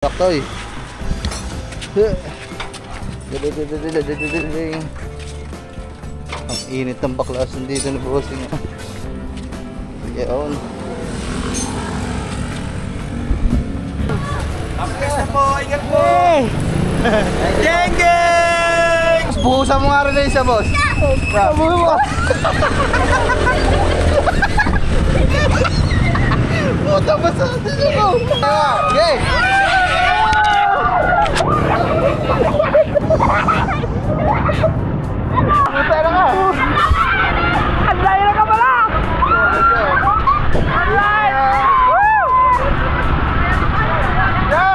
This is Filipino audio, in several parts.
Saktoy. Ang init ng baklasan dito na bossing. Yaon. Apres na po, ingat po! Geng geng! Buhusan mo nga rin na isa, boss. Buhusan mo. Buta ba sa atin ako? Okay! Buta na ka! Anlay na ka pala! Anlay! Go!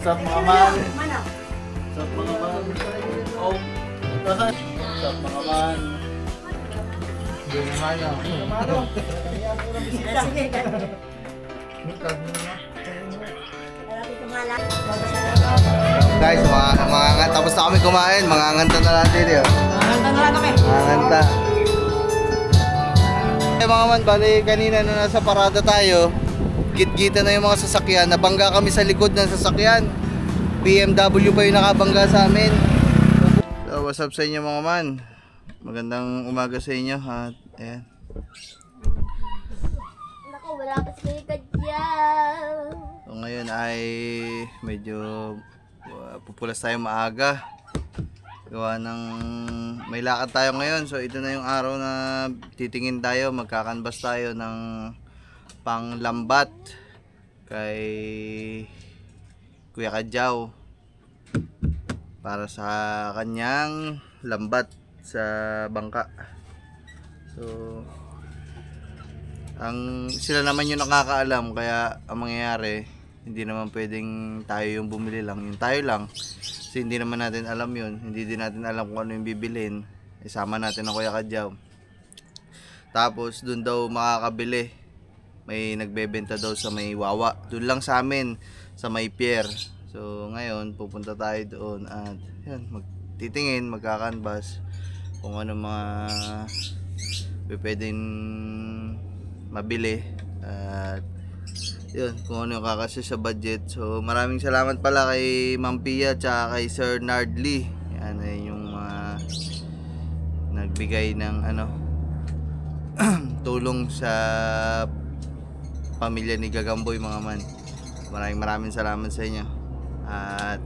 Sup mga man? Sup mga man? Oh, sup mga man? Hindi naman oh. Guys, mga tapos na kami kumain, manganganta na natin yun. Manganganta na lang kami. Manganganta. Mga man, bali kanina na nasa parada tayo, git-gita na yung mga sasakyan, nabangga kami sa likod ng sasakyan. BMW pa yung nakabangga sa amin. So, what's up sa inyo mga man? Magandang umaga sa inyo at ayan. Naku, wala pa si Kadyaw. So ngayon ay medyo pupulas tayo maaga. Gawa ng may lakad tayo ngayon. So ito na yung araw na titingin tayo, magkakanbas tayo ng panglambat kay Kuya Kadyaw para sa kanyang lambat sa bangka. So sila naman yung nakakaalam, kaya ang mangyayari hindi naman pwedeng tayo yung bumili lang, yung tayo lang, kasi hindi naman natin alam yun, hindi din natin alam kung ano yung bibilhin. Isama natin ang Kuya Kadyaw, tapos dun daw makakabili, may nagbebenta daw sa may Wawa, dun lang sa amin sa may pier. So ngayon pupunta tayo doon at yan, magtitingin, magkakanbas kung ano mga pwedeng mabili at yun, kung ano yung kakasya sa budget. So maraming salamat pala kay Ma'am Pia tsaka kay Sir Nardly. Yan ay yung nagbigay ng tulong sa pamilya ni Gagamboy mga man. Maraming salamat sa inyo. At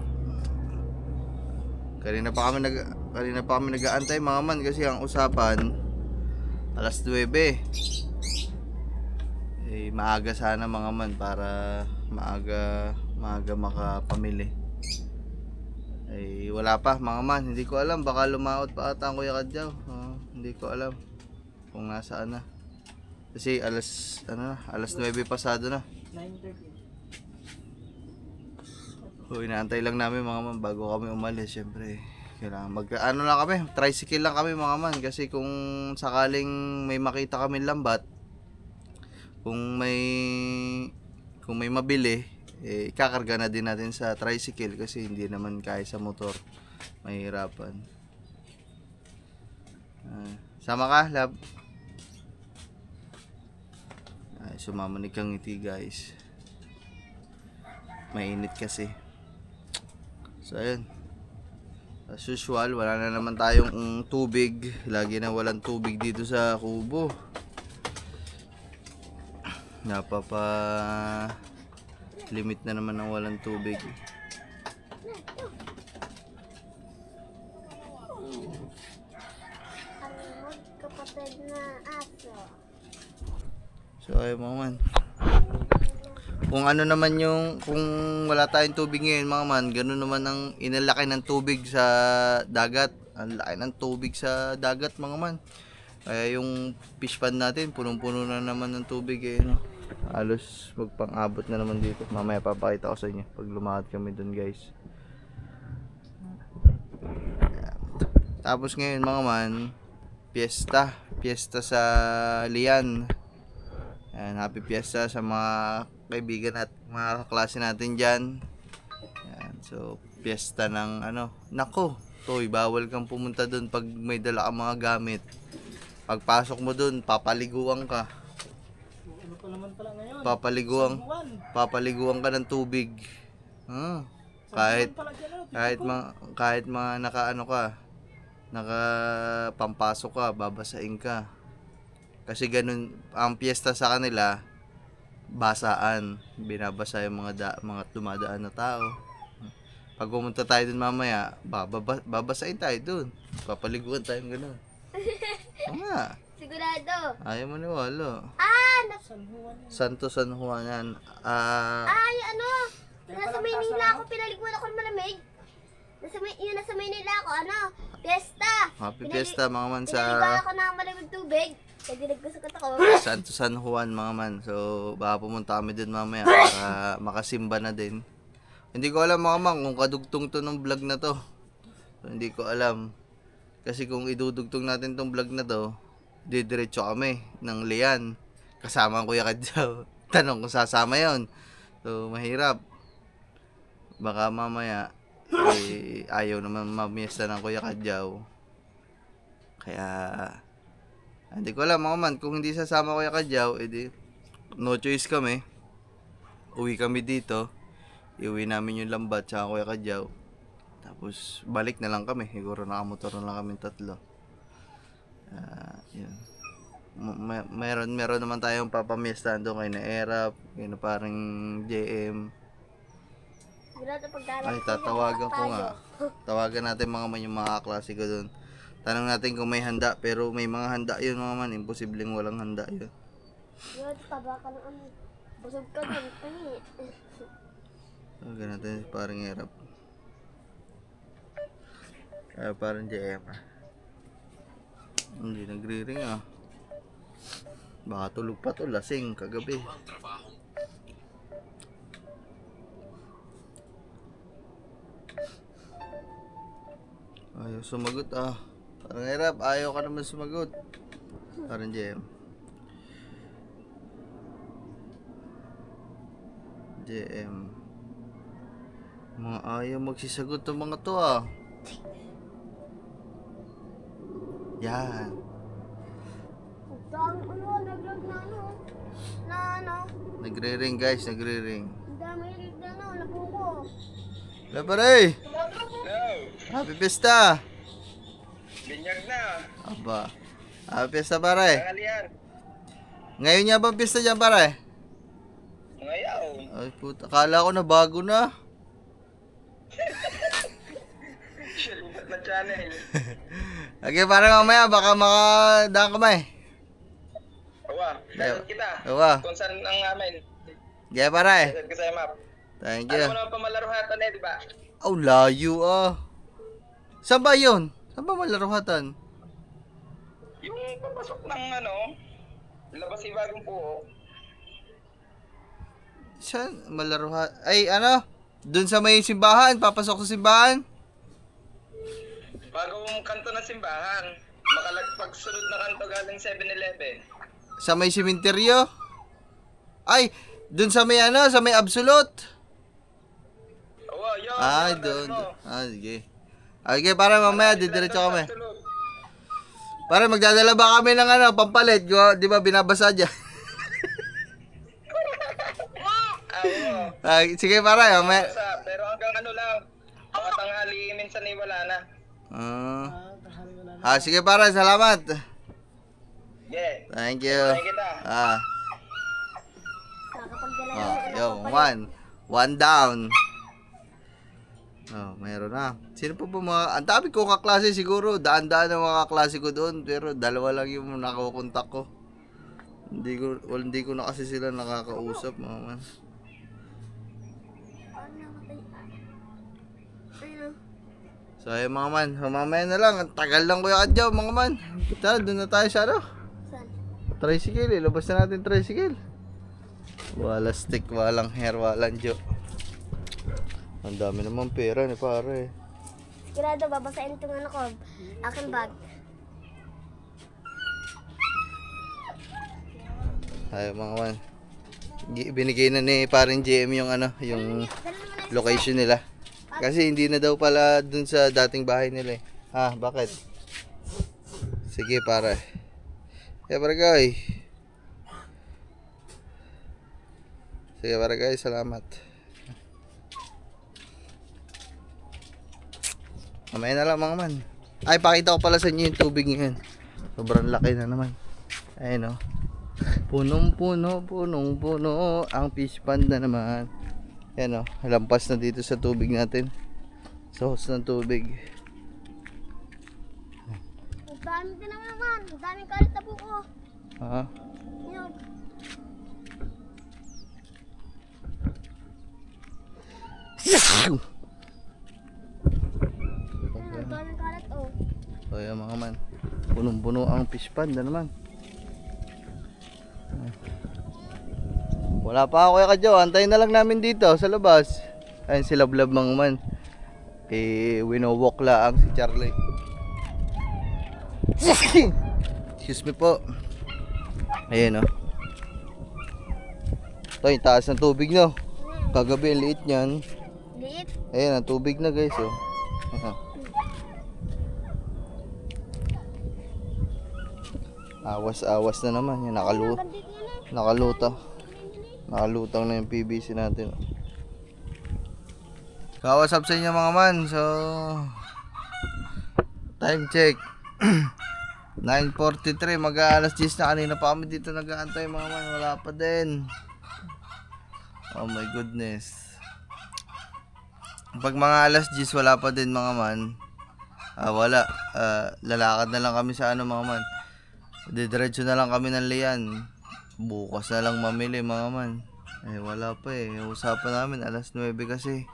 kanina pa kami nag-aantay mga man, kasi ang usapan alas 9. Maaga sana mga man para maaga makapamili. Wala pa mga man, hindi ko alam, baka lumaot pa ata ang Kuya Kadyaw. Hindi ko alam kung nasaan na. Kasi alas 9 pasado na. 9:30. Inaantay lang namin mga man bago kami umalis. Syempre kailangan lang kami, tricycle lang kami mga man, kasi kung sakaling may makita kami lambat, kung may mabili, ikakarga na din natin sa tricycle, kasi hindi naman kaya sa motor, mahirapan. Sama ka, lab? Sumamanig kang ngiti guys, mainit kasi. So ayun, as usual, wala na naman tayong tubig. Lagi na walang tubig dito sa kubo. Limit na naman ang walang tubig. Kapatid na aso. So ayun mga man, kung ano naman kung wala tayong tubig ngayon mga man, ganun naman ang inalaki ng tubig sa dagat. Ang laki ng tubig sa dagat mga man, kaya yung fish pond natin punong-puno na naman ng tubig no? Halos magpang-abot na naman dito. Mamaya papakita ko sa inyo pag lumakad kami dun guys. Tapos ngayon mga man, piyesta sa Lian. Happy Fiesta sa mga kaibigan at mga kaklase natin dyan. Yan. So, piyesta ng nako, Toy, bawal kang pumunta doon pag may dala kang mga gamit. Pagpasok mo doon, papaliguan ka. Ano pa naman pala ngayon? Papaliguan ka ng tubig. Kahit mga nakaano ka, nakapampasok ka, babasain ka. Kasi ganun ang piyesta sa kanila, basaan, binabasa yung mga dumadaan na tao. Pag pumunta tayo dun mamaya, babasain tayo dun. Papaliguan tayo gano'n. Oo nga. Sigurado. Ayaw maniwala. Santo San Juan yan. Ay, ano? Nasa Maynila ako, pinaliguan ako ng malamig. Nasa Maynila ako, ano? Fiesta. Happy Fiesta mga man sa Pinaliguan ako ng malamig tubig. Kaya nagkasakot ako. Santo San Juan mga man. So baka pumunta kami dun mamaya para makasimba na din. Hindi ko alam mga man kung kadugtong to ng vlog na to. So, hindi ko alam. Kasi kung idudugtong natin tong vlog na to, didiretso kami ng Lian. Kasama ang Kuya Kadyaw. Tanong kung sasama yon. So mahirap. Baka mamaya ayaw naman mamiesta ng Kuya Kadyaw. Kaya hindi ko alam mga man. Kung hindi sasama Kuya Kadyaw, edi no choice kami. Uwi kami dito. Iuwi namin yung lambat sa Kuya Kadyaw. Tapos balik na lang kami. Siguro nakamotor na lang kami tatlo. Yun. Meron naman tayong papamiestahan doon kay na Erap, kay na parang JM. Ay, tatawagan ko nga. Tawagan natin mga man yung mga kaklase ko doon. Tanong natin kung may handa, pero may mga handa yun mga man. Imposibleng walang handa yun. Yun, taba ka ng ano. Busog ka dun. Tawagan natin parang Erap. Parang JM. Hindi nagre-ring ah. Baka tulog pa to, lasing kagabi. Ayaw sumagot ah. Parang hirap, ayaw ka naman sumagot. Parang JM. Mga ayaw magsisagot ng mga to ah. Yan. Ang naglag na ano. Nagre-ring guys, nagre-ring. Ang dami naglag na nabuko. Wala pare! Happy Fiesta! Binyag na. Aba. Happy Fiesta pare. Kalian. Ngayon niya bang pista dyan pare? Ngayaw. Ay puta, akala ko na bago na. Na channel. Okay pare mamaya, baka makadaan kamay. Awa, dapat kita. Awa. Kung saan ang amin. Okay pare. Dapat ka sa map. Thank you. Alam mo naman pamalaruhatan eh, di ba? Oh, layo ah. Saan ba yun? Saan ba malaruhatan? Yung papasok ng ano, labas si bagong puho. Saan malaruhat? Ay ano? Doon sa may simbahan, papasok sa simbahan? Bagong kanto ng simbahan. Makalagpagsunod na kanto galing 7-Eleven. Sa may simenteryo? Ay, doon sa may ano, sa may Absolute? Oo, yun. Ay, yun, doon. ano. Okay. Okay, para mamaya, didiretso kami. Absolute. Para magdadala ba kami ng ano, pampalit? Di ba binabasa dyan? Oo. Sige, para mamaya. Pero hanggang ano lang, mga tanghali minsan ay wala na. Sige, para salamat. Yeah. Thank you. Thank kita. Kakapagdala One down. Oh, mayroon na. Sino po ba mga... Ang dami ko kaklase siguro. Daan-daan ng mga kaklase ko doon. Pero dalawa lang yung nakakontak ko. Hindi ko na kasi sila nakakausap, mga man. So, ayun mga man. Mamaya na lang. Ang tagal lang Kuya Kadyaw, mga man. Tara, doon na tayo sa ano? Saan? Tricycle. Ilabas na natin tricycle. Wala stick, walang hair, walang joke. Ang dami naman pera ni pare. Sigurado, babasahin itong ano ko. Aking bag. Ay mga man. Binigay na ni paring JM yung ano, yung location nila. Kasi hindi na daw pala dun sa dating bahay nila eh. Ah, bakit? Sige pare. Barangay. Sige barangay, salamat. Mamaya na lang mga man. Ay, pakita ko pala sa inyo yung tubig ngayon. Sobrang laki na naman. Ayun o. Punong-puno ang fish pond na naman. Ayan o, lampas na dito sa tubig natin. Sa hose ng tubig. Ang dami din naman. Ang daming kalit na buko. Ha? Yun. Ang daming kalit oh. So yan mga man. Punong-puno ang fish pond na naman. Wala pa ako kaya kadyo. Antayin na lang namin dito sa labas. Ayun si Lablab mga man. Winowalk lang si Charlie. Excuse me po. Ayan o. Ito yung taas ng tubig no. Kagabi ang liit nyan. Liit. Ayan ang tubig na guys oh. Awas na naman. Yan, nakalutang na yung PVC natin. Kawasap sa inyo mga man. So time check 9:43. Mag-aalas 10 na. Kanina pa kami dito nag-aantay mga man. Wala pa din. Oh my goodness. Pag mga alas 10 wala pa din mga man. Wala. Lalakad na lang kami sa ano mga man. Didiretso na lang kami ng Lian. Bukas na lang mamili mga man. Wala pa eh. Usapan namin alas 9 kasi.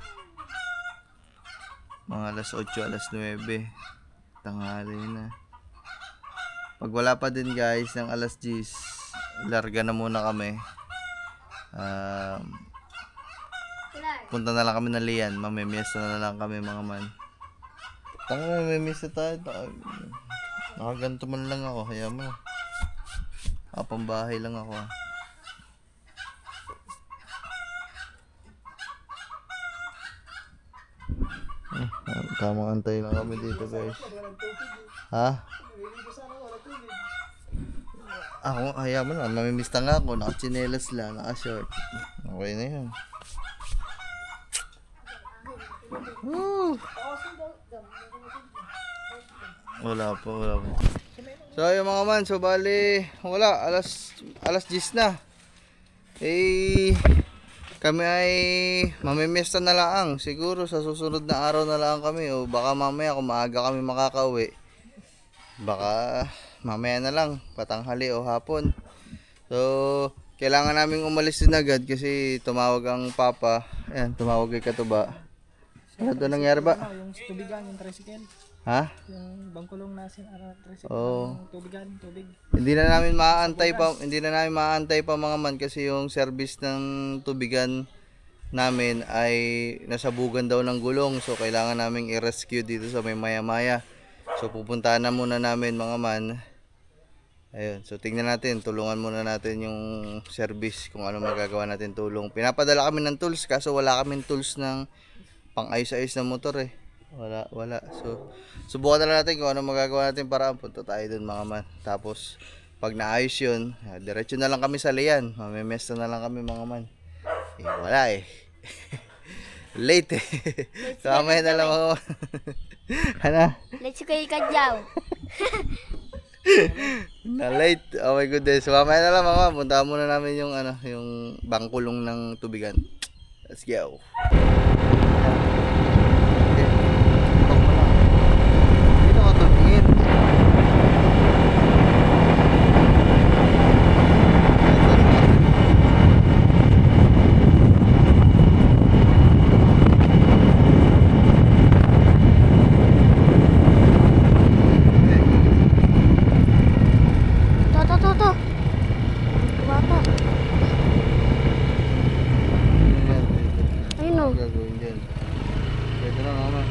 Mga alas 8, alas 9. Tanghali na. Pag wala pa din guys ng alas 10, larga na muna kami. Punta na lang kami ng Lian. Mamimiesta na lang kami mga man. Tanga na, mamimiesta tayo. Nakaganto man lang ako. Kaya mo. Pambahay lang ako. Tamang antay lang kami dito guys. Ha? Ako, kaya mo na. Mamimista nga ako. Nakachinelas lang. Naka-short. Okay na yun. Woo! Wala pa. So ayun mga man, so bali wala, alas 10 na. Kami ay mamimiesta na lang. Siguro sa susunod na araw na lang kami. O baka mamaya kung maaga kami makakauwi, baka mamaya na lang, patanghali o hapon. So kailangan naming umalis din agad kasi tumawag ang papa. Ayan, tumawag kay Katuba. Ano doon nangyari ba? Yung tubigan, yung tricycle. Ha? Yung bangkulong nasin tricycle. Oo. Tubigan, tubig. Hindi na namin maantay pa mga man kasi yung service ng tubigan namin ay nasabugan daw ng gulong. So kailangan naming i-rescue dito sa may maya-maya. So pupuntahan na muna namin mga man. Ayun, so tingnan natin, tulungan muna natin yung service kung ano magagawa natin tulong. Pinapadala kami ng tools kaso wala kaming tools ng pang-ayos-ayos ng motor eh. Wala. So, subukan na lang natin kung ano magagawa natin para punta tayo dun mga man. Tapos, pag naayos yun, diretso na lang kami sa Lian. Mamimesta na lang kami mga man. Wala eh. Late eh. So, mamaya na lang mga man. Ano? Let's go kay Kadyaw. Na late. Oh my goodness. So, mamaya na lang mga man. Punta muna namin yung, yung bangkulong ng tubigan. Let's go. Gagawin dyan. Pwede na mama.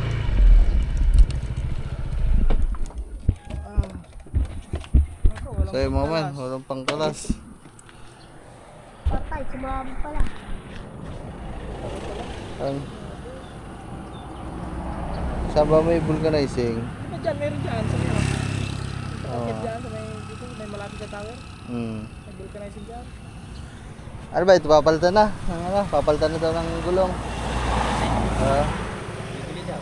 So yung mga man, walang pangkalas. Patay, sumama pala. Saan ba may vulcanizing? Ano dyan? Meron dyan sa may ano? Oo. Dyan sa may dito, may malapit sa tower. May vulcanizing dyan. Ano ba ito? Papalitan na? Ano? Papalitan na daw ng gulong. Bibili daw.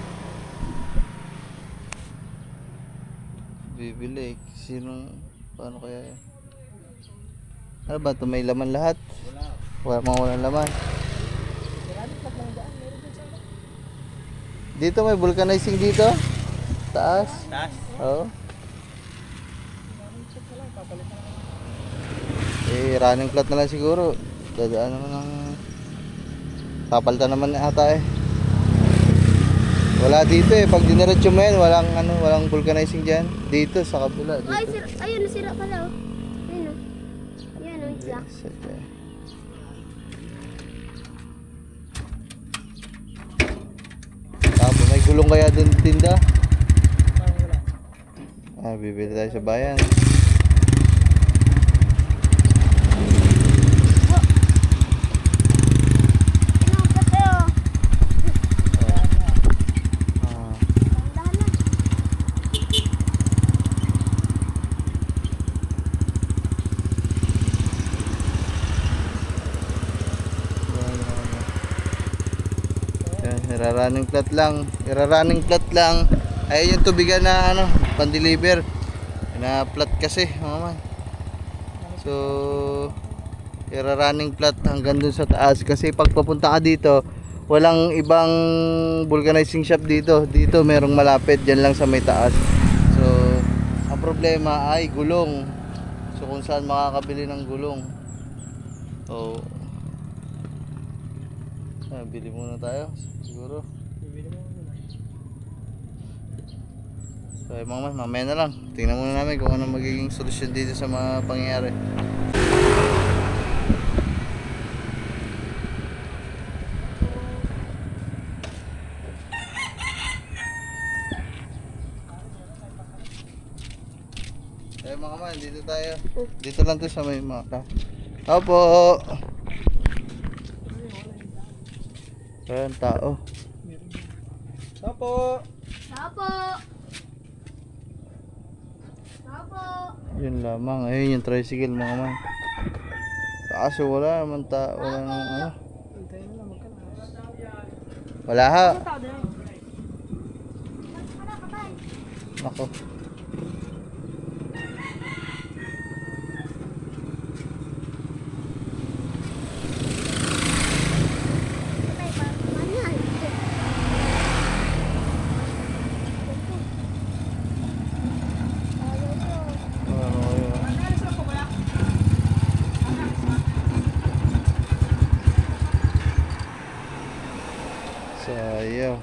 Bibili. Sinong... Paano kaya yun? Ano ba ito? May laman lahat? Wala. Mga walang laman. Maraming plug lang dyan. Meron dyan sa ano? Dito may vulcanizing dito? Taas? Taas. Oo. Maraming plug na lang. Papalitan na lang. Running flat na lang siguro. Dadaan naman ng... Papalitan naman ata eh. Wala dito eh. Pag diniretso mo yan, walang vulcanizing dyan. Dito sa kabila. Ay, Dito. ayun, nasira pala oh. Ayun oh. Yan oh, jack. Tapos may gulong kaya dun tinda? Parang wala. Bibili tayo sa bayan. Inuugat tayo. Ah, Dahan na. Iraraning flat lang. Iraraning flat lang. Ay yung tubigan na ano, pan-deliver. Na flat kasi, mga man. So, iraraning flat hanggang dun sa taas kasi pag papunta ka dito, walang ibang vulcanizing shop dito. Dito merong malapit diyan lang sa may taas. So, ang problema ay gulong. So, kung saan makakabili ng gulong. So, bili muna tayo siguro. Bibili mo muna. So mga man, mamaya na lang. Tingnan muna namin kung ano magiging solusyon dito sa mga pangyayari. Mga man, dito tayo. Dito lang to sa may maka. Opo. Ayan, tao. Opo. Sapo. Sapo. Yun lamang. Ayun yung tricycle mga man. Kaso wala naman wala naman ano. Hintayin mo lang magkano. Wala ha. Tao din. Nako. Sayaw.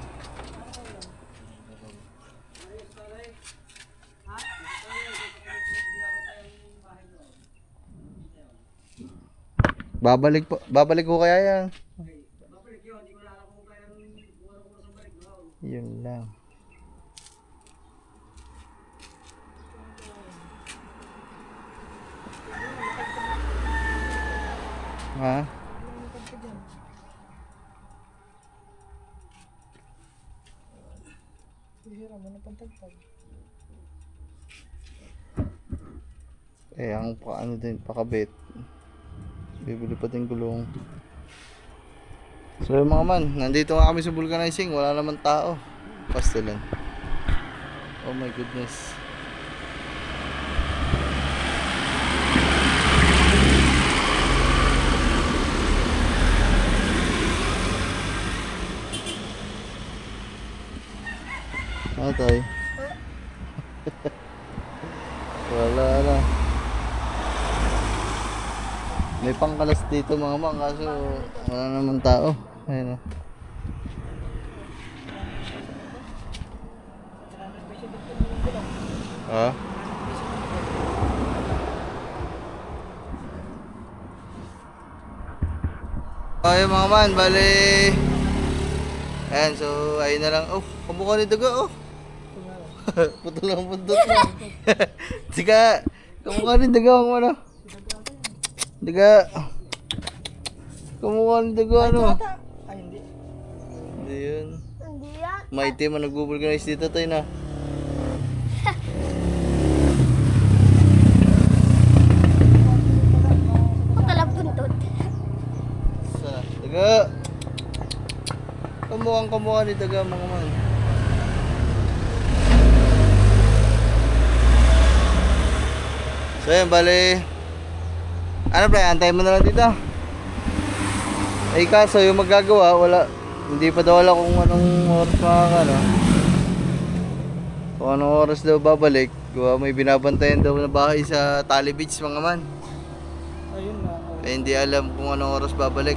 Babalik ko kaya yan. Yun lang. Ha? Hihira mo na pagtagtag. Ang paano din, pakabit. Bibili pa din gulong. So mga man, nandito nga kami sa vulcanizing. Wala naman tao. Pastilan. Oh my goodness. Ano tayo? Wala na. May pangkalas dito mga mang, kaso wala naman tao. Ayun o. Ha? Ayun mga man, bali. Ayan, so ayun na lang. Oh, kamukha ni Dugo oh. Putol lang pundot na. Sige, kamukha ni Dugo ang ano. Diga. Kamukha ni Dugo ano. Ay, hindi. Hindi yun. Hindi yan. Maitim ang nag-vulcanize dito tayo na. Pagkalang buntot. Daga. Kamukhang ni Daga mga man. So yun, bali. Ano pre, antayin mo na lang dito. Eh kaso yung magagawa, wala. Hindi pa daw wala kung anong oras makakano. Kung anong oras daw babalik. Kung may binabantayan daw na bahay sa Tali Beach mga man. Ayun na. Eh hindi alam kung anong oras babalik.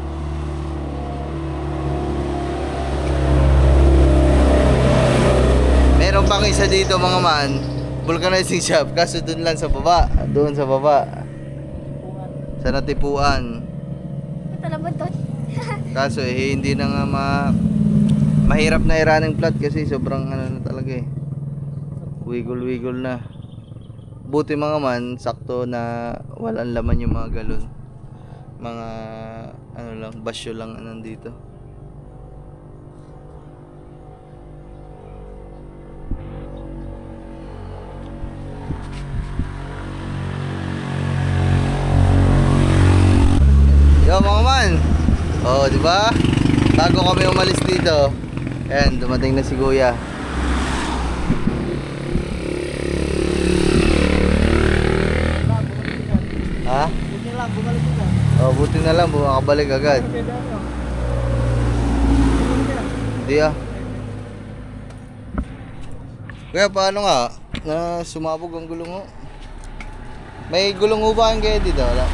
Meron pang isa dito mga man, vulcanizing shop, kaso dun lang sa baba. Doon sa baba. Sa Natipuan. Pagkalang buntot. Kaso eh hindi na nga mahirap na i-running flat kasi sobrang ano na talaga eh. Wiggle na. Buti mga man, sakto na walang laman yung mga galon. Mga ano lang, basyo lang nandito. Yo mga man. Oh, di ba? Bago kami umalis dito, ayan, dumating na si Kuya. Ha? Buti lang, bumalik ko. Oh, buti na lang, makabalik agad. Hindi ah. Kuya, paano nga? Na sumabog ang gulong mo? May gulong ho ba ang kaya dito? Wala.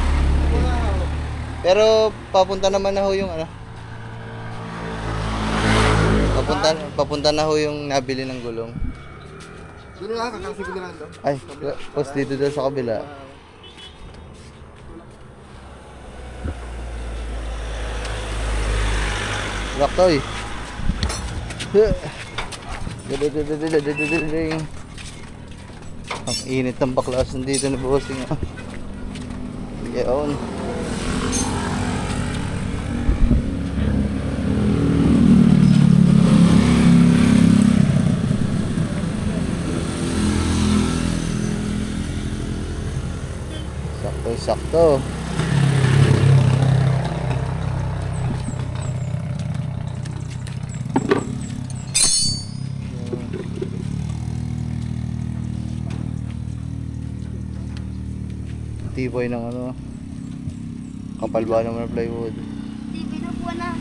Pero papunta naman na ho yung ano. Papunta na ho yung nabili ng gulong. Doon lang, kakasigurado. Ay, post dito daw sa kabila. Raktoy. Ang init ng baklas dito na bossing. Yaon. Sakto. Tibay ng ano. Kapal ba naman ng plywood? Di binubuan na.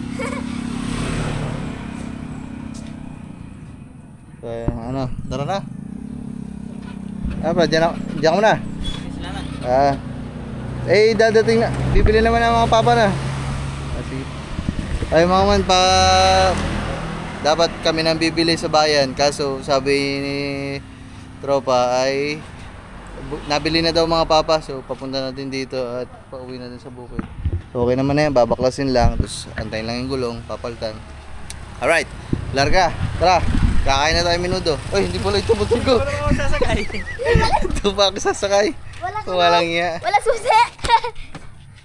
Kaya ano, tara na. Bro, diyan ka muna. Dadating na. Bibili naman ng mga papa na. Sige. Ay mga man, dapat kami nang bibili sa bayan. Kaso sabi ni tropa ay nabili na daw mga papa. So papunta natin dito at pauwi na din sa bukid. So okay naman na yan, babaklasin lang. Tapos antayin lang yung gulong, papalitan. Alright, larga. Tara, kakain na tayo minuto. Uy, hindi pala ito motor ko. Wala akong sasakay. Ito pa ako sasakay. Walang iya. Wala susi.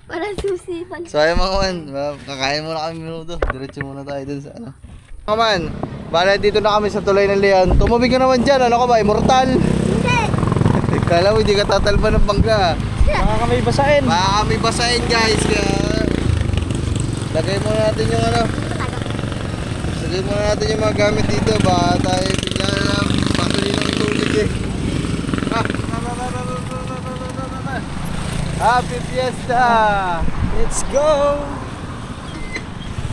Walang susi. So ayun mga man, kakain muna kami minuto. Diretso muna tayo dun sa ano. Mga man, bala dito na kami sa tulay ng Leon. Tumubig ka naman dyan, ano ka ba? Immortal? Hindi. Kala mo hindi ka tatalba ng bangga. Baka kami basahin. Baka kami basahin guys. Kaya lagay muna natin yung ano. Lagay muna natin yung mga gamit dito. Baka tayo bigla na patuloy ng tubig eh. Happy Fiesta! Let's go!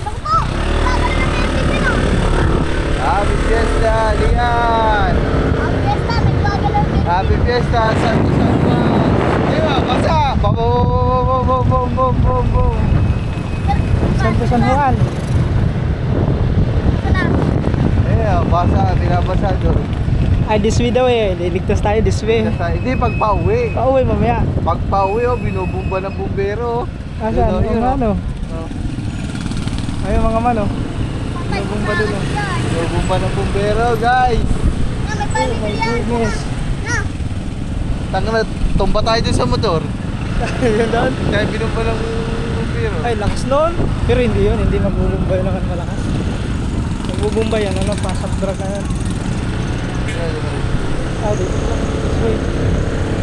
Naku po. Baka na natin yung sipin, oh. Happy Fiesta, Lian! Ang fiesta, nagbagal ang sipin. Happy Fiesta, Santo San Juan! Diba, basa! Boom, boom, boom, boom, boom, boom! Santo San Juan. Sana. Basa, binabasa doon. Ay, this way daw eh. Liligtas tayo this way. Hindi, pagpauwi. Pauwi mamaya. Pagpauwi, binubumba ng bumbero. Asan? Yun, Mga ano? Ayun mga mano. Patay Lubong ba sa dun, oh? yan. Binubumba ng bumbero, guys. Na, may Oh my pamilya. goodness. Na. Tanga na, tumba tayo dun sa motor. Yun doon. Kaya binumba ng bumbero. Ay, lakas nun. Pero hindi yun. Hindi magbubumba yun naman malakas. Bubumba yan, ano, pasok drag na yan. Ah, dito lang. This way.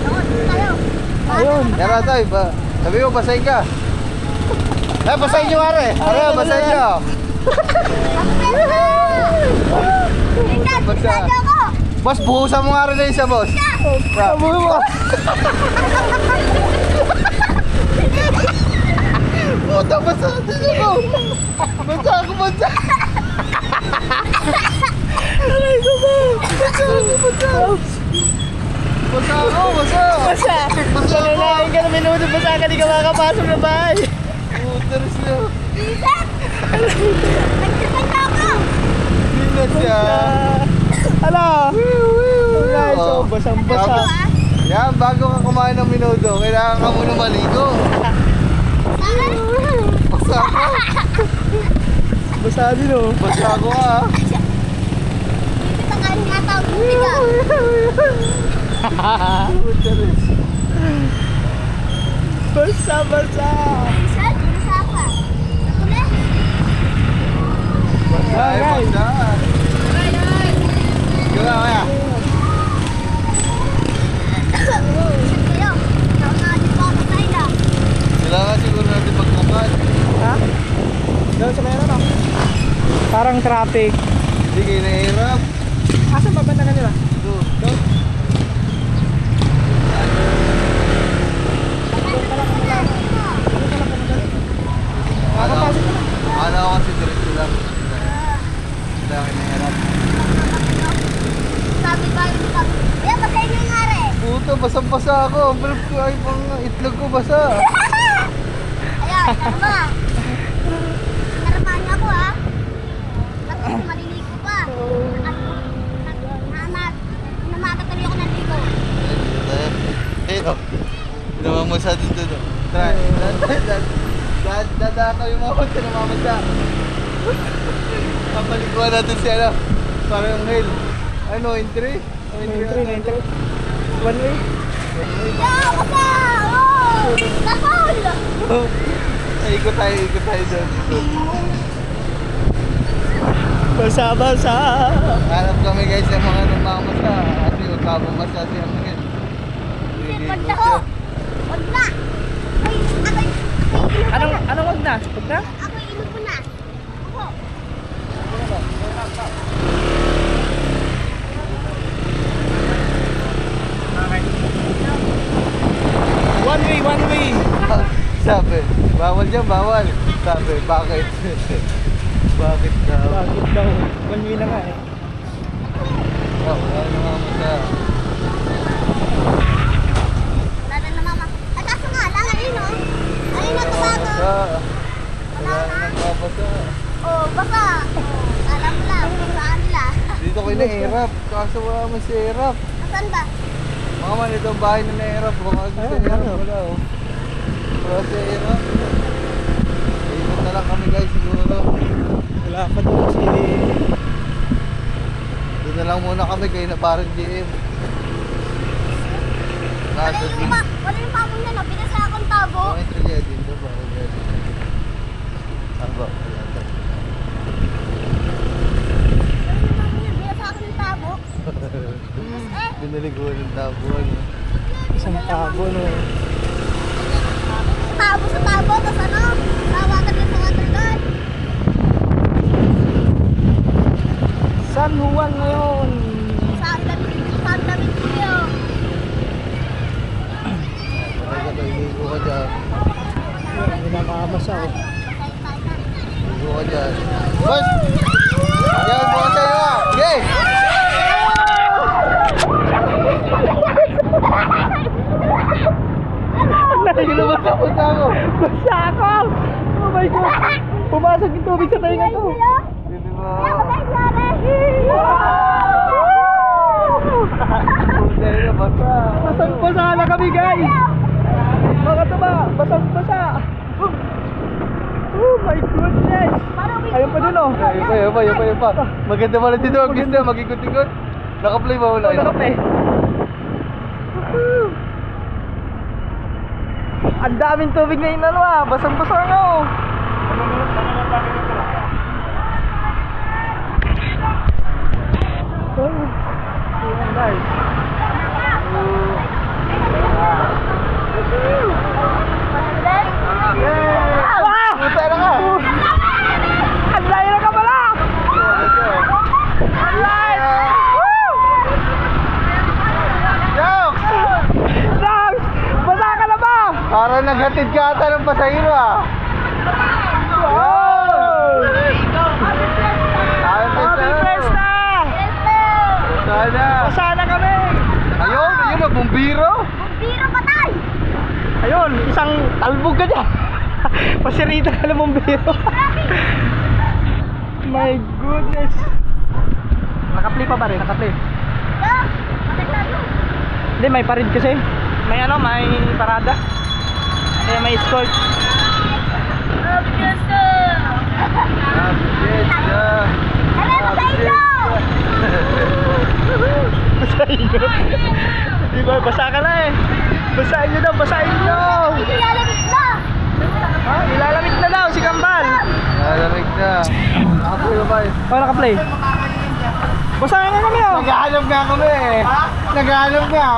Ako, dito tayo. Ayun. Yara tayo ba? Sabi mo, basahin ka. Basahin nyo are. Are, basahin nyo. Basa. Boss, buhusan mo nga rin na isa, boss. Abuhin mo. Puta, basa din ako. Basa ako, basa. Aray ko ba? Basa ako, basa. Basa ako, basa. Basa. Basa ako. Nalalain ka na minuto, basa ka, di ka makakapasok na bahay. Puta rin siya. Bisan! Nagkakanta ako! Hindi na siya. Ala! Guys, Oh. oh, basang-basa. Ako ah. Yan, bago ka kumain ng minuto, kailangan ka muna maligo. Saan? Basa ako. Basa din oh. Basa ako ah. Kita ka nga tao. Tika. Puta rin siya. Basa-basa. Bisan? Bisan ako ah. Sa tuli? Basa ay Guys. basa. Ikaw na kaya. Bisan kayo. Tawag na di pa ako sa ina. Kailangan siguro natin magkakad. Ha? Doon sa meron oh. Parang traffic. Hindi kayo nahihirap. Asan ba banda ka nila? Doon. Doon? Makakapasok ka na. Akala ko kasi diretso lang. Hindi ako nahihirap. Sabi ba yung sabi? Ayan, basahin nyo yung are. Puta, basang-basa ako. Ang balap ko ay pang itlog ko basa. Ayan, karama. Karamahan niyo ako ah. Tapos maliligo pa. Namakatuloy ako ng ligo. Namamasa dito no. Dadaan yung mga konti namamasa. Papaliguan natin si ano. Parang yung hill. Ano, entry? Entry. One way. Yeah, basa! Oh! Nakol! Ay, ikot tayo doon. Basa-basa. Hanap kami guys ng mga namamasa. Kasi magkabamasa si ano yun. Wag na ho! Wag na! Anong wag na? Wag na? Ako inom ko na. Ako. One way. Sabi, bawal dyan, bawal. Sabi, bakit? Bakit daw? Bakit daw? One way na nga eh. Oh, wala namamasa. Wala na mama. At kaso nga lang, ayun o. Ayun o, tumago. Wala na nagbabasa. Oh, basa. Alam mo lang, saan nila. Dito kayo nahihirap. Kaso wala naman si hirap. Saan ba? Mga man, itong bahay na nahihirap. Baka si Ayun, hirap. ano? Wala oh. Wala si hirap. Ikot na lang kami guys siguro. Wala pa doon si... Doon na lang muna kami kayo na parang GM. Wala yung pamong yan, oh. Binasa akong tabo. Mga intrigya dito ba? Aba, wala tayo. Binasa ako ng tabo. Binaliguan ng tabuan. Isang tabo no. Tabo sa tabo, tapos ano? Tawagan din sa water gun. San Juan ngayon. Saan damit ko yun? Talaga tayo, ligo ka dyan. Hindi na makabasa oh. Ligo ka dyan. Boss! Yan, buka tayo nga! Yay! Nagilabas ako sa ako! Basa ako! Oh my God! Pumasok yung tubig sa tainga ko. Hindi mo. Dahil na basa. Basang-basa na kami guys! Mga taba! Basang-basa! Oh my goodness! Ayun pa dun oh! Ayun pa. Maganda pala dito. Ang ganda, mag-ikot-ikot. Naka-play ba wala? Nakape! Ang daming tubig na inano basang-basa na oh! guys. Puta na ka! Ang layo na ka pala! Ang layo! Jokes! Jokes! Basa ka na ba? Parang naghatid ka ata ng pasahero ah! Wow! Happy Fiesta! Basa na kami! Ayun! Ayun na! Bumbiro! Bumbiro patay! Ayun! Isang talbog ka dyan! Pasirita ka ng bumbiro! My goodness! Naka-play pa ba rin? Naka-play? Hindi, may parid kasi. May ano, may parada. Kaya may escort. Happy Fiesta! Happy Fiesta! Aray, pasaylo! Basahin nyo. Diba, basa ka na eh. Basahin nyo daw, basahin nyo. Ilalamig na! Ha? Ilalamig na daw si Kambal. Ilalamig na. Naka-play ba eh? Oh, naka-play. Basahin nga kami oh. Naghahanap nga kami eh. Ha? Naghahanap nga.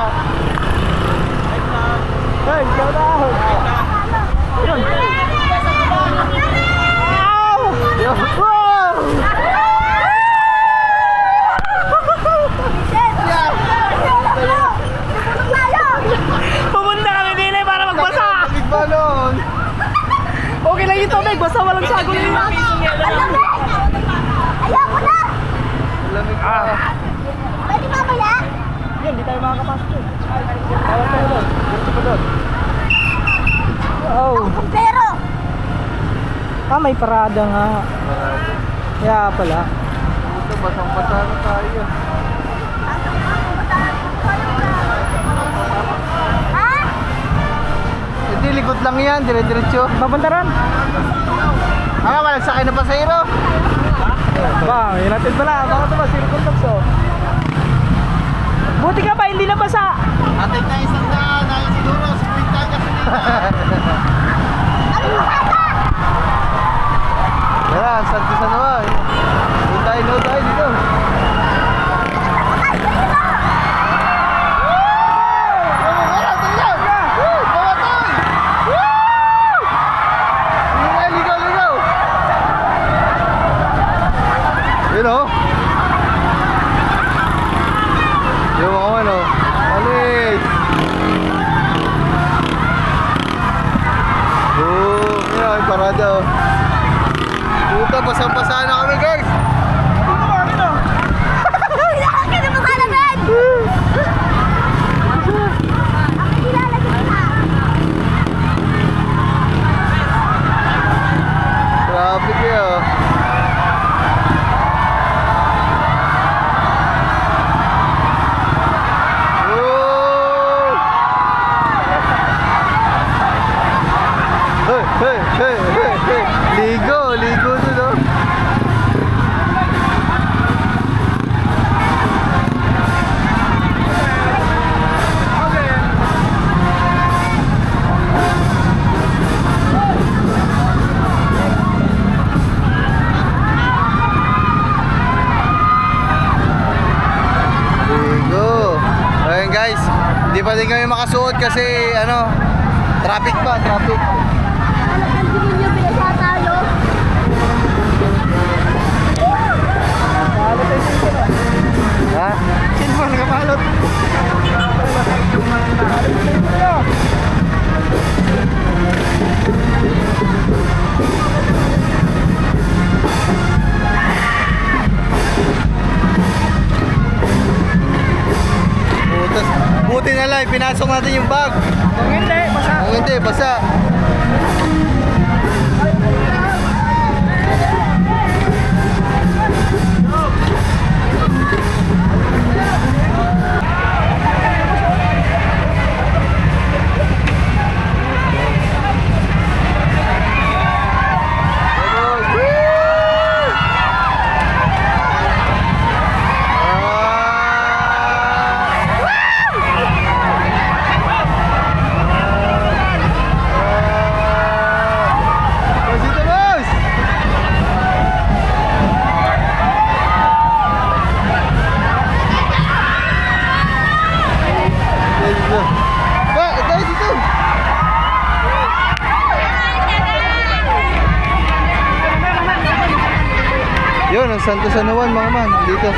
Hey, shout out. Yun. Wow! Pumunta kami din eh para magbasa. Balon. Okay lang yung tubig, basta walang sagol yun. Ayoko na! Lamig Pwede mamaya? Yan, di tayo makakapasok eh. Bawal tayo doon. Gusto pa doon. Oh. Pero! Ah, may parada nga. Kaya pala. Ito, basang-basa na tayo. Ha? Hindi, likod lang yan. Dire-diretso. Papuntaran. Ah, walang sakay na pasahero. Ba, hinatid pala. Baka ito ba, sirkuntoks oh. Buti ka pa, hindi nabasa. Atid na isang daan, na siguro, sprintan ka Ano yung kata? Yan, santos na naman. Doon tayo dito. Yun o. Yung mga man o. Alis. Yan, parada o. Puta, basang-basa na kami guys. Kailangan ka na makalaban! Ako ilalagay na! Traffic kayo. Hey. Ligo dun oh. Ligo. Ayun guys, hindi pa din kami makasuot kasi ano, traffic. Hindi ninyo pinagkatalo. Ha? Sino mo nakapalot? Buti na lang, pinasok natin yung bag. Kung hindi, basa. Santo San Juan mga man, dito.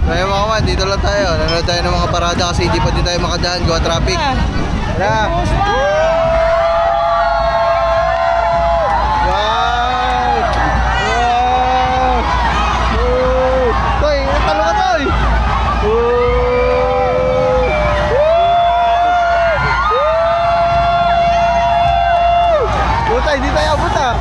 Kaya mga man, dito lang tayo. Nanonood tayo ng mga parada kasi hindi pa din tayo makadaan. Gawa traffic. Tara! Wow! Wow! Toy, talo ka Toy! Puta, hindi tayo abot ah!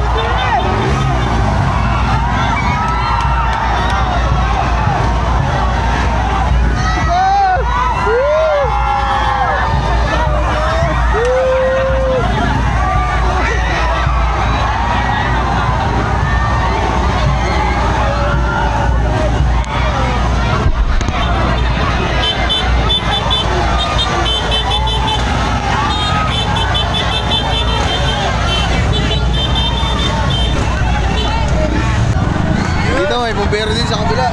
Dito may bumbero din sa kabila.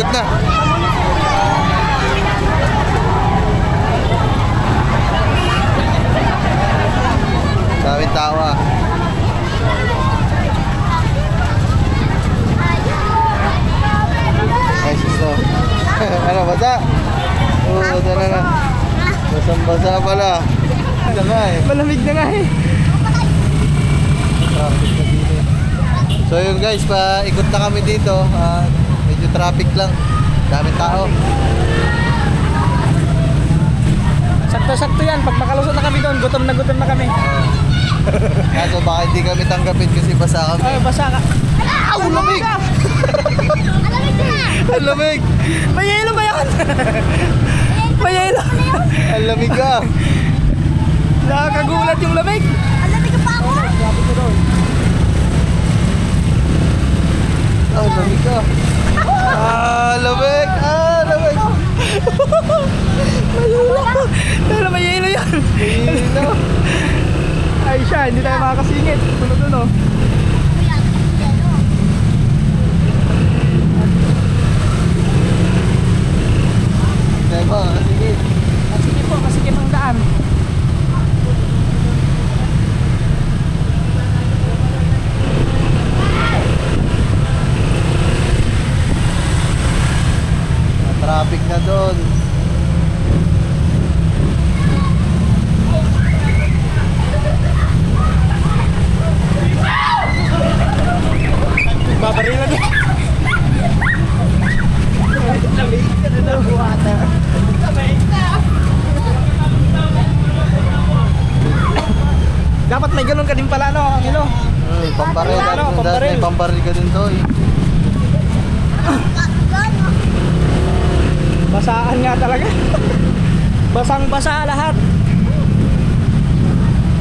ikot na. Daming tao ah. Nice ito. Ano, basa? Oo, basa na nga. Basang-basa pala. Ano nga eh. Malamig na nga eh. Traffic na dito eh. So yun guys, paikot na kami dito. Medyo traffic lang. Daming tao. Sakto-sakto yan. Pag makalusot na kami doon, gutom na kami. Kaso baka hindi kami tanggapin kasi basa kami. Ay, basa ka. Aw! Lamig! Alamig na! Ang lamig! May yelo ba yan? May yelo. Ang lamig ka! Nakakagulat yung lamig. Alamig ka pa ako! Ah, lamig ka! Lamig! Lamig! May yelo. Pero may yelo yan. Hilo! Ay siya, hindi tayo makakasingit. Tuno-tuno. Kuya, ano? Diba? Sige. Sige po, masikip ang daan. Traffic na doon. Babarilan din. Lamig ka na ng water. Dapat may ganun ka din pala, no? Ang ilo. Pambaril. Ano, Dahil pambaril. may pambaril ka din to eh. Basaan nga talaga. Basang-basa lahat.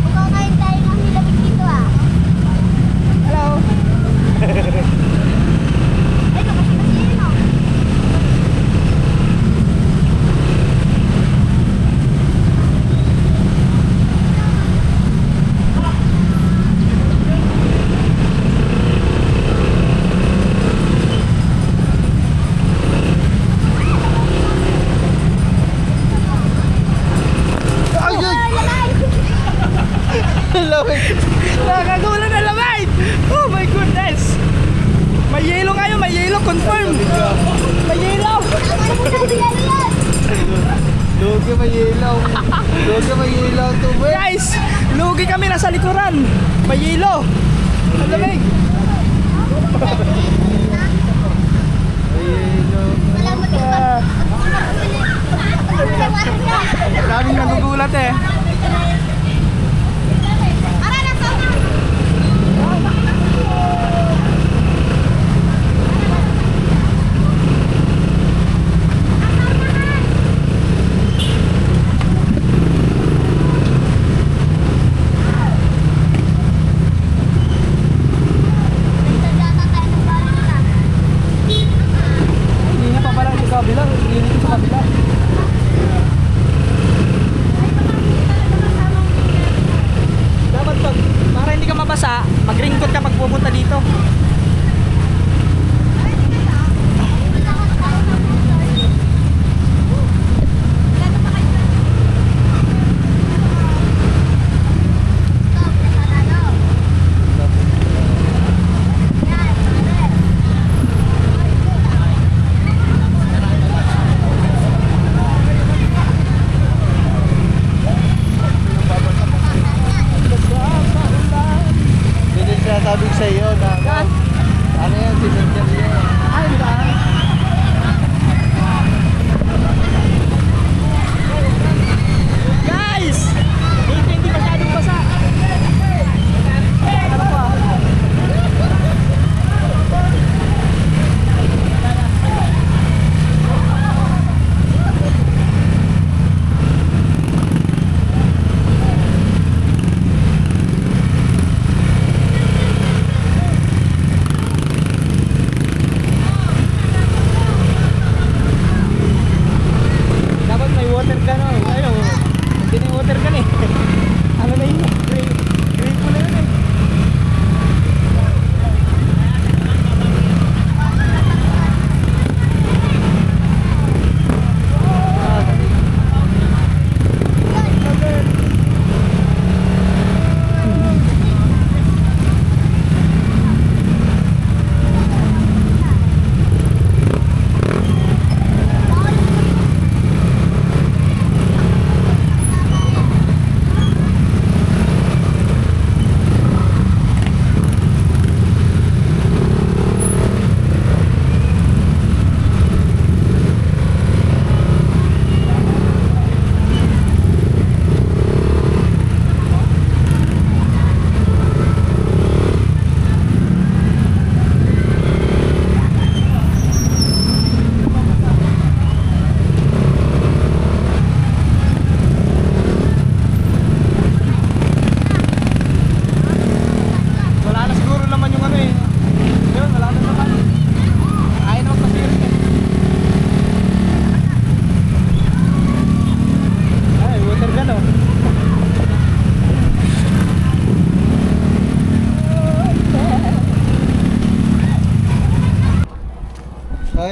Mukhang ngayon tayo ng nilamig dito ah. Hello. Ay, nakasi-kasi yun oh. Ay! Ay! Ang lamig! Nakakagulat na lamig. Oh my goodness. May yelo ngayon, may yelo, confirm. May yelo. Lugi may ilaw. Lugi may ilaw to be. Guys, lugi kami nasa likuran. May yelo. Ang lamig. May ilaw. Wala mo tingnan. Daming nagugulat eh. Ara na sa una. Tadata tayo ng balik na. Hindi na pa pala sa kabila. Hindi na sa kabila. Dapat pag, para hindi ka mabasa, mag-raincoat ka pag pupunta dito. Yun yung sinasabi ko sa iyo na ano yan, sinundan niya. Ay, di ba? Guys! Dito hindi masyadong basa. Ano pa?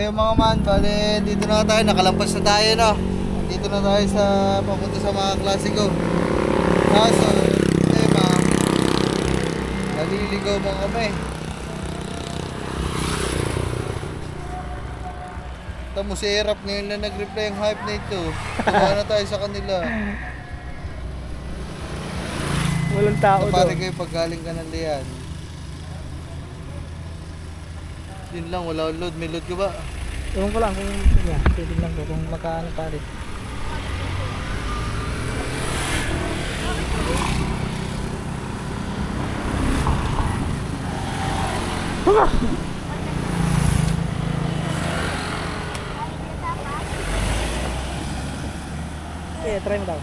yung mga man, bale dito na tayo, nakalampas na tayo no. Dito na tayo sa papunta sa mga klasiko. Kaso, tema, naliligaw mo kami. Tamo si Erap ngayon na nag-reply ang hype na ito. Tumawa na tayo sa kanila. Walang tao doon. Pare kayo pag galing ka ng liyan. Yun lang, wala akong load. May load ka ba? Ewan ko lang kung titignan ko kung magkano pare. Try mo daw.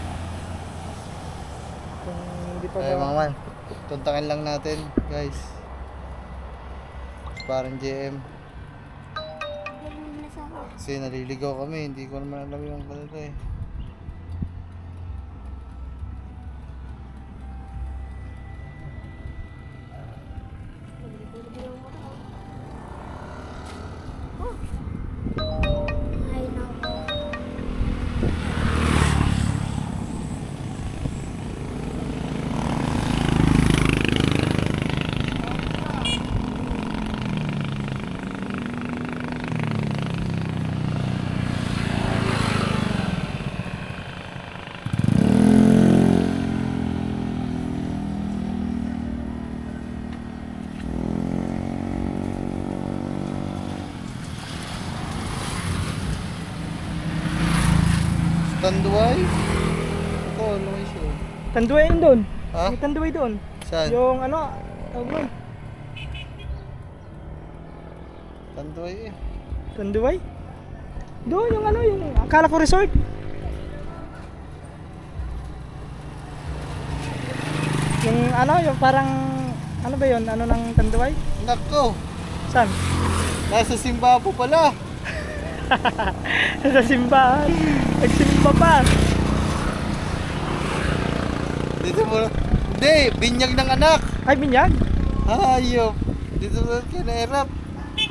Kung hindi pa Ay mga man, tuntakin lang natin guys. Parang JM. Kasi naliligaw kami, hindi ko naman alam yung kanila eh. Tanduay? Ito, Luis yun. Tanduay yun doon. Ha? May tanduay doon. Saan? Yung ano, tawag nun. Tanduay eh. Tanduay? Doon yung ano, yung akala ko resort. Yung ano, yung parang ano ba yun? Ano ng Tanduay? Nako, Saan? nasa Simbapo pala. Sa simbahan. Nagsimba pa. Dito mo, hindi, binyag ng anak. Ay, binyag? Hayop. Dito mo kinairap.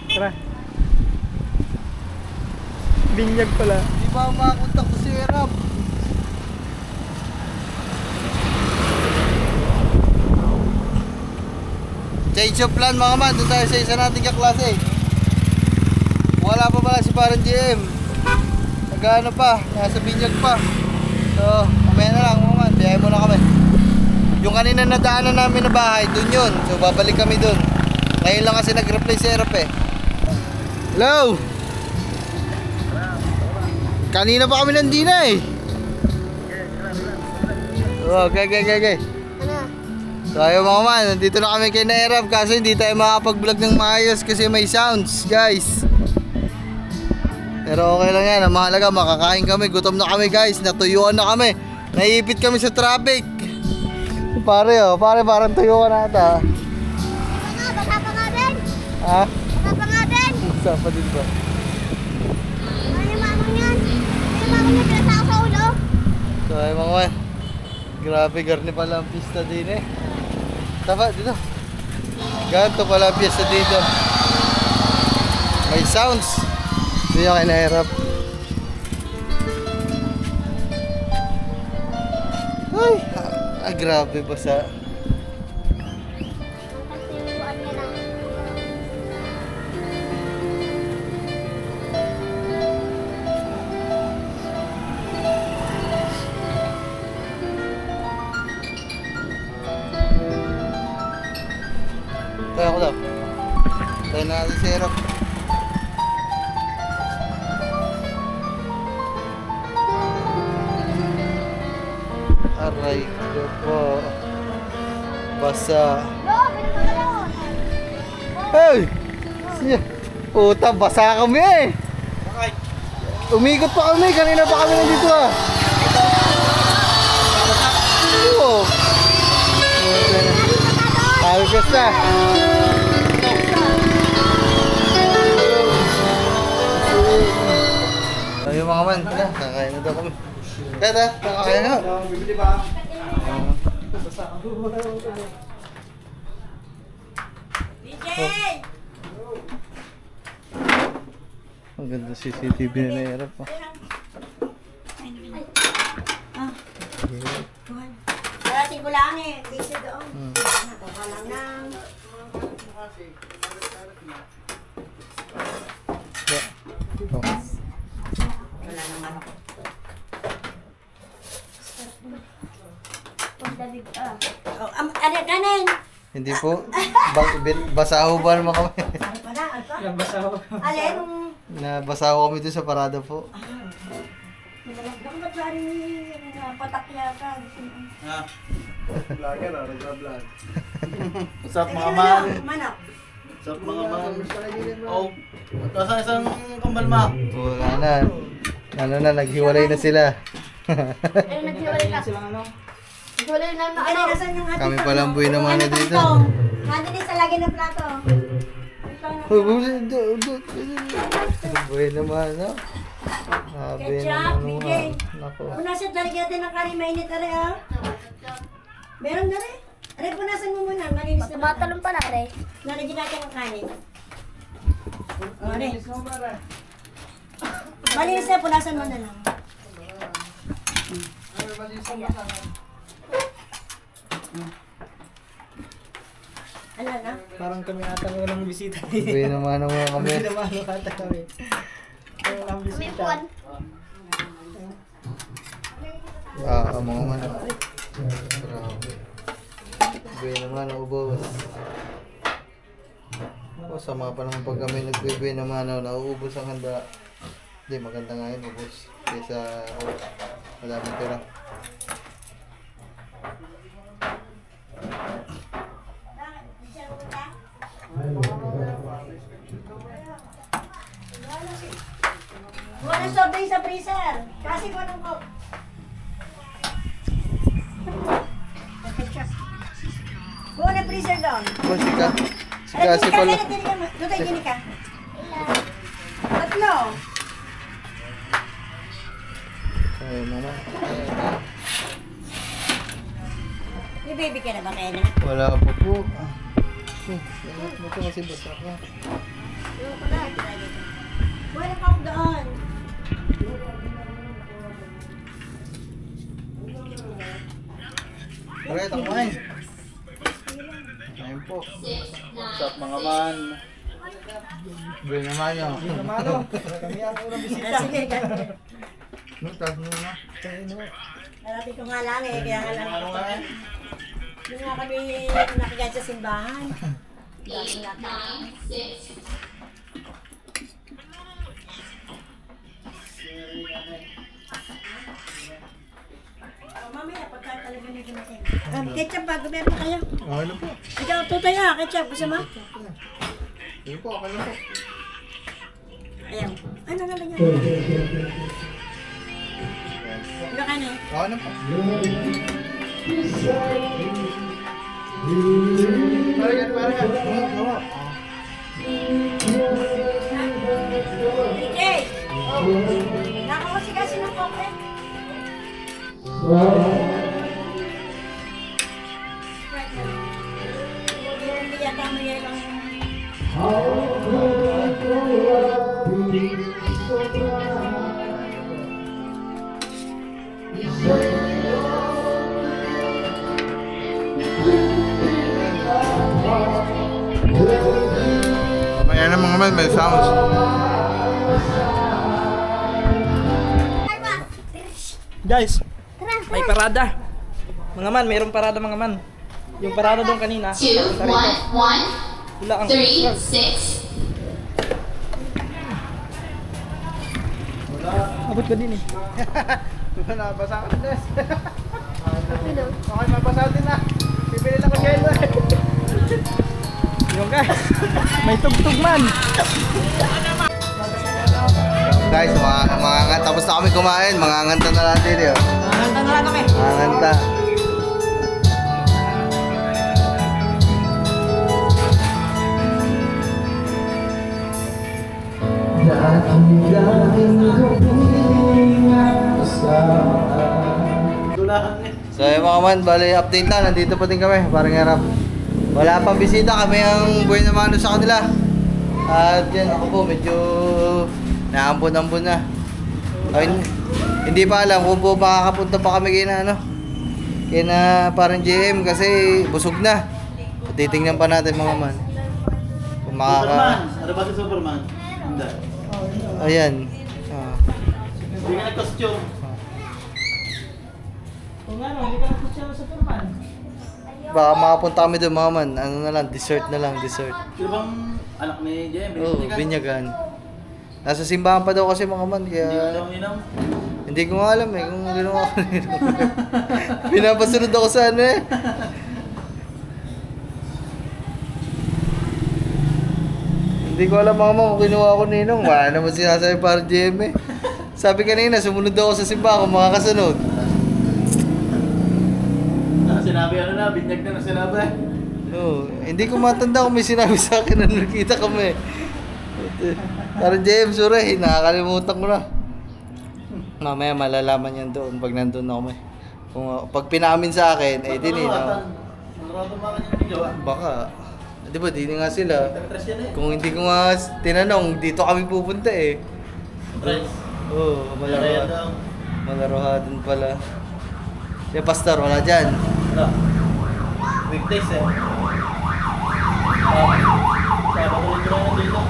Tara. Binyag pala. Di ba makakontak ko si Erap? Change of plan mga man, doon tayo sa isa nating kaklase. Wala pa pala si parang GM. Nag-ano pa, nasa binyag pa. So, mamaya na lang mga man, biyahe muna kami. Yung kanina nadaanan namin na bahay, doon yun. So, babalik kami doon. Ngayon lang kasi nag-reply si Erap eh. Hello! Kanina pa kami nandina eh. Okay. Ano? So ayun mga man, nandito na kami kay Nairab kasi hindi tayo makapag-vlog ng maayos kasi may sounds guys. Pero okay lang yan, ang mahalaga makakain kami, gutom na kami guys, natuyuan na kami. Naiipit kami sa traffic. Pare parang tuyuan na ata. Ano? Basa pa nga din? Ha? Basa pa nga din? Basa pa din ba? Ano yung mamang yan? Ano yung mamang yan? Pinasa ako sa ulo? So ayun mga man, grabe garni pala ang pista din eh. Tama dito. Ganto pala ang pista dito. May sounds. Hindi nyo kayo nahirap. Ay, grabe basa. Ang kasilibuan niya na. Tayo ko daw. Tayo na natin si Erap. Aray ko po. Basa. Hey! Siya. Puta, basa kami eh. Umikot pa kami. Kanina pa kami nandito ah. Oo. Algas na. Ayun mga man, kakain na daw kami. Kaya kakain na. Bibili ba? Maganda CCTV na nairap pa. Darating ko lang eh. Busy doon. Nakuha lang ng... Wala naman ako. Pagdabig ano kanin? Hindi po. Basaho ba naman kami? Ano pala? Yan basa ako. Alin? Nabasaho kami dun sa parada po. Bakit ba saan patak yata? Vlogger ah, nag-vlog. What's up mga man? Manok. What's up mga man? Oh, kasi isang kambal ma. Wala na. Ano na, naghiwalay na sila. Ayun, naghiwalay na. Naghiwalay na na ano? Kami palang buhay naman na dito. Nandun sa lagi ng plato. Buhay naman, no? Sabi Ketchup, naman BJ. Nako. Punasan talaga natin ng kari mainit na rin, ha? Meron na rin. Aray, punasan mo muna. Malinis na. Tumatalong pala, Aray. Nalagyan natin ang kanin. Aray. Malinis na, punasan mo na lang. Ano na? Parang kami ata walang bisita. Buhay naman naman kami. Hindi naman ata kami. Walang bisita. Mga man. Grabe. Buhay naman ang ubos. O, sama pa naman pag kami nagbuhay naman, nauubos ang handa. Hindi, maganda nga yun, ubos. Kaysa, madaming tira. Buwan ng soft drink sa freezer. Kasi ko ng coke. Buwan ng freezer doon. O, si pala. Luto, gini ka. Tatlo. Ayun na na. May baby ka na ba kaya na? Wala pa po. Ito kasi basa ka. Buwan ng coke doon. Tara, ito kumain. Ayun po. What's up mga man? Buhay naman yun. Mano, kami ang unang bisita. Sige, kasi. Tapos mo na. Narating ko nga lang eh, kaya nga lang. Ano nga yan? Hindi nga kami nakikiyan sa simbahan. Mamaya, pagka talaga na ginatin. Ketchup ba? Meron ba kayo? Ano po? Ikaw, tutay ketchup. Gusto mo? Ano po? Okay lang po. Ayaw. Ano na lang yan? Ano ka na? Ano po? Parang. DJ! Nakakasigasin ng kope. Hindi yata mo yan lang. Mamaya na mga man, may sounds. Guys, may parada. Mga man, mayroong parada mga man. Yung parada doon kanina. 2, 1, 1, Wala ang 3, 6. abot ka din eh. Nabasa ka na. Okay, mabasa din na. Bibili lang ko gelo eh. Yung guys, may tugtog man. Guys, mga tapos na kami kumain. Manganganta na lang din yun. Handa na lang kami. Manganganta. So yung mga man, bali update na, nandito pa din kami, parang harap. Wala pang bisita, kami ang buhay na mano sa kanila. At yan, ako po, medyo Naambon-ambon na. Ay, hindi pa alam kung po makakapunta pa kami kay na ano. Kaya na parang JM kasi busog na. Titingnan pa natin mga man. Kung Superman! Ano ba si Superman? Hindi. Ayan. Hindi ka nag-costume. Kung ano, hindi ka nagpasya sa Superman. Baka makapunta kami doon mga man. Ano na lang, dessert na lang, dessert. Sino bang anak ni JM? Oo, binyagan. Nasa simbahan pa daw kasi mga man. Hindi ko Kaya alam inom. hindi ko nga alam eh kung ginawa ko nito. Pinapasunod ako sa ano eh. Hindi ko alam mga man kung ginawa ko ninong. Wala naman sinasabi para GM eh. Sabi kanina, sumunod ako sa simbahan kung makakasunod. Sinabi ano na, binyag na sinabi. Oo, hindi ko matanda kung may sinabi sa akin na nakita kami. Parang GM, sorry, nakakalimutan ko na. Mamaya malalaman yan doon pag nandun na kami. Kung pag pinaamin sa akin, eh di nila. Manurado ba kanya ng gawa? Baka. Di ba, di nga sila. Tres yan eh. Kung hindi ko nga tinanong, dito kami pupunta eh. Tres. Oo, Kaya daw. malarohadan pala. Si Pastor, wala dyan. Ano? Weekdays eh. Sabado ulit ko na dito.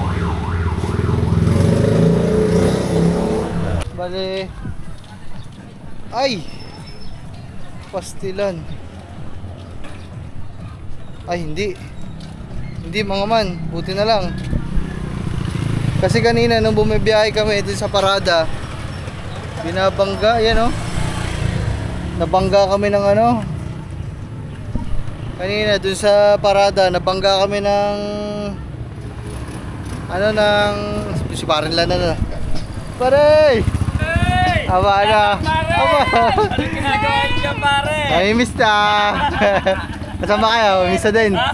Bale. Ay! Pastilan. Ay, hindi. Hindi mga man, buti na lang. Kasi kanina nung bumibiyahe kami dito sa parada, binabangga, yan oh. Nabangga kami ng ano. Kanina dun sa parada, nabangga kami ng ano ng si Parin lang na. Pare! Hey! Aba na. Aba. Ano ginagawa niya pare? Mamimiss na. Kasama kayo, mamimiss na din. Ha?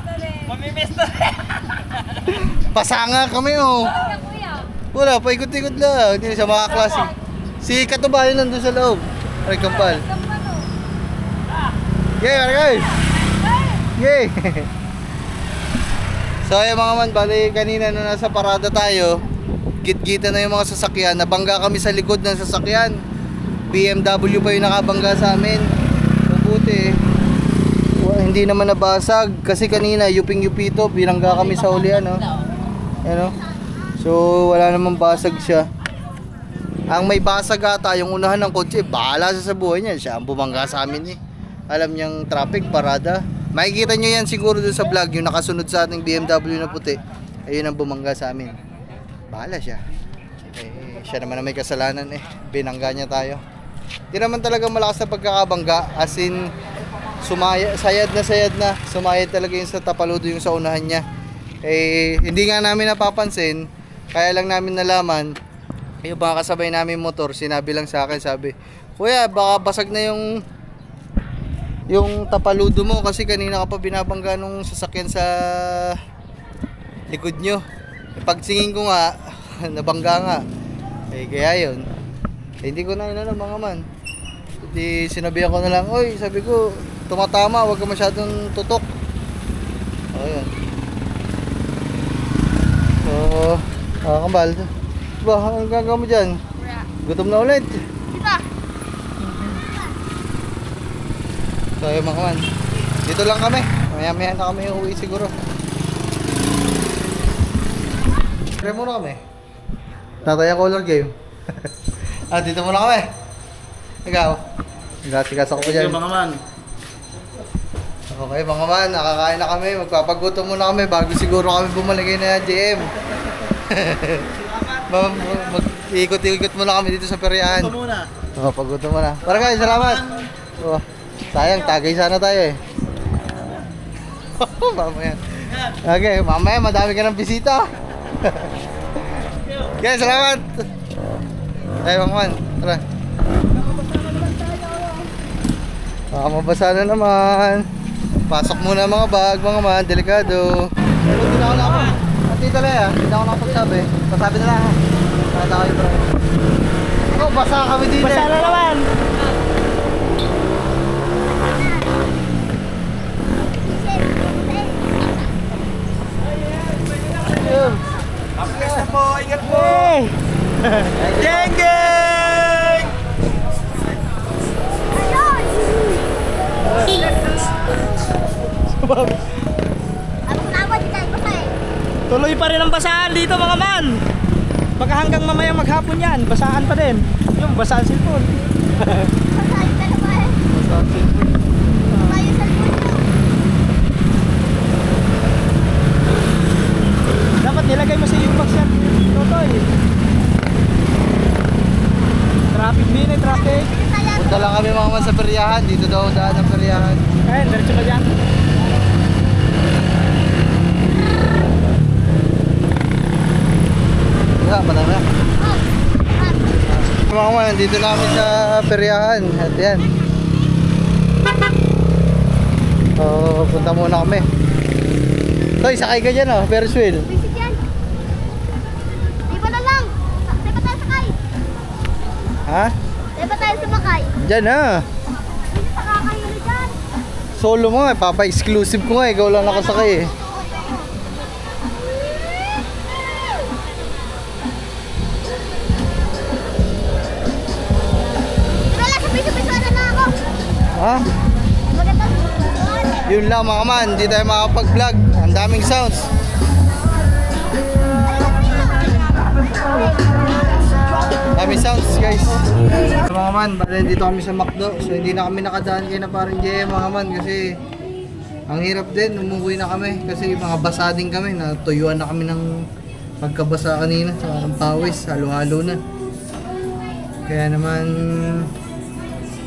Mamimiss na. Pasanga kami oh. Wala, paikot-ikot lang. Hindi na siya makaklase. Si Katubayan nandun sa loob. Ay, Kampal. Yay, guys! Yay! So ayun mga man, bali kanina nung nasa parada tayo, git-gita na yung mga sasakyan. Nabangga kami sa likod ng sasakyan. BMW pa yung nakabangga sa amin. Mabuti. Hindi naman nabasag. Kasi kanina, yuping-yupi ito. Binangga kami sa ulian. Oh. Ano? So, wala namang basag siya. Ang may basag ata, yung unahan ng kotse, bahala sa buhay niya. Siya ang bumangga sa amin eh. Alam niyang traffic, parada. Makikita niyo yan siguro doon sa vlog, yung nakasunod sa ating BMW na puti. Ayun ang bumangga sa amin. Bahala siya. Eh, siya naman na may kasalanan eh. Binangga niya tayo. Di naman talaga malakas na pagkakabangga. As in, sayad na. Sumayad talaga yung sa tapaludo yung sa unahan niya. Eh, hindi nga namin napapansin. Kaya lang namin nalaman. Yung mga kasabay namin motor, sinabi lang sa akin, sabi, Kuya, baka basag na yung tapaludo mo kasi kanina ka pa binabangga nung sasakyan sa likod nyo. Pagsingin ko nga, nabangga nga. Eh, kaya yun. Eh, hindi ko na inano mga man. Hindi sinabihan ko na lang, oy, sabi ko, tumatama, huwag ka masyadong tutok. O, yun. So, Kambal. Ba, anong gagawin mo dyan? Gutom na ulit. So, yun mga man. Dito lang kami. Maya-maya na kami uuwi siguro. Try muna kami. Tataya color game. Dito muna kami. Ikaw. Nagasikas ako dyan. Mga man. Okay mga man, nakakain na kami. Magpapagutom muna kami bago siguro kami bumaligay na GM. Mag-ikot-ikot muna kami dito sa Perian. Ito muna. Pagutom muna. Para guys, salamat. Sayang, tagay sana tayo eh. Mamaya. Okay, mamaya madami ka ng bisita. Okay, salamat. Ay, mga man. Tara. Mabasa na naman. Pasok muna mga bag, mga man. Delikado. Hindi na ako na. Tita Lea, hindi na ako nakapagsabi. Pasabi na lang ha. Nakata kayo bro. Oh, basa kami dito. Basa na naman. Ayun. Ingat po. Hey! Geng geng! Tuloy pa rin ang basahan dito mga man. Baka hanggang mamayang maghapon yan, basahan pa din. Yung basahan cellphone. Basahan cellphone. Dapat nilagay mo sa U-Box yan, Totoy. Traffic din eh, traffic. Punta lang kami mga man sa peryahan. Dito daw daan ang peryahan. Ayun, diretso ka dyan. Wala, madami na. Mga man, nandito na kami sa peryahan. At yan. So, punta muna kami. Toy, sakay ka dyan oh, Ferris wheel. Di ba na lang? Di ba tayo sakay? Ha? Di ba tayo sumakay? Dyan na. Hindi sa kakahilo dyan. Solo mo eh, papa-exclusive ko nga eh. Ikaw lang nakasakay eh. Di ba lang sa piso-pisoan na ako? Ha? Maganda sa piso-pisoan. Yun lang mga man, hindi tayo makapag-vlog. Ang daming sounds. Daming sounds guys. So, mga man, bali dito kami sa McDo. So hindi na kami nakadaan kayo na parang JM mga man kasi ang hirap din, umuwi na kami kasi mga basa din kami. Natuyuan na kami ng pagkabasa kanina. Saka ng pawis, halo-halo na. Kaya naman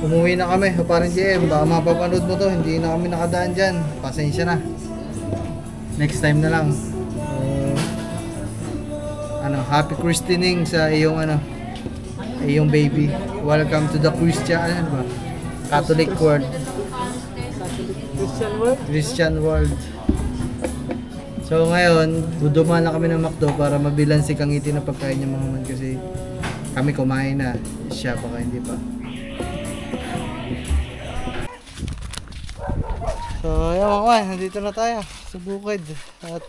umuwi na kami. So, parang JM, baka mapapanood mo to, hindi na kami nakadaan dyan. Pasensya na. Next time na lang. Happy christening sa iyong iyong baby. Welcome to the Catholic world. Christian world. So ngayon, dudumaan na kami ng McDo para mabilan si Kangiti na pagkain niya mga man kasi kami kumain na. Siya baka hindi pa. So ayan mga man, nandito na tayo sa bukid. At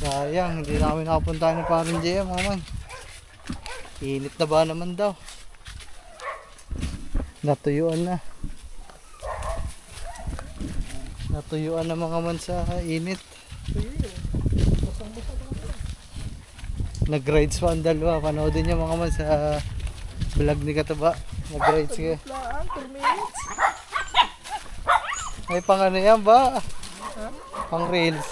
sayang, hindi na kami nakapunta ng parang JM mga man. Init na ba naman daw? Natuyuan na. Natuyuan na mga man sa init. Nag-rides pa ang dalawa. Panoodin niyo mga man sa vlog ni Kataba. Nag-rides ka. Ay pang ano yan ba? Pang reels.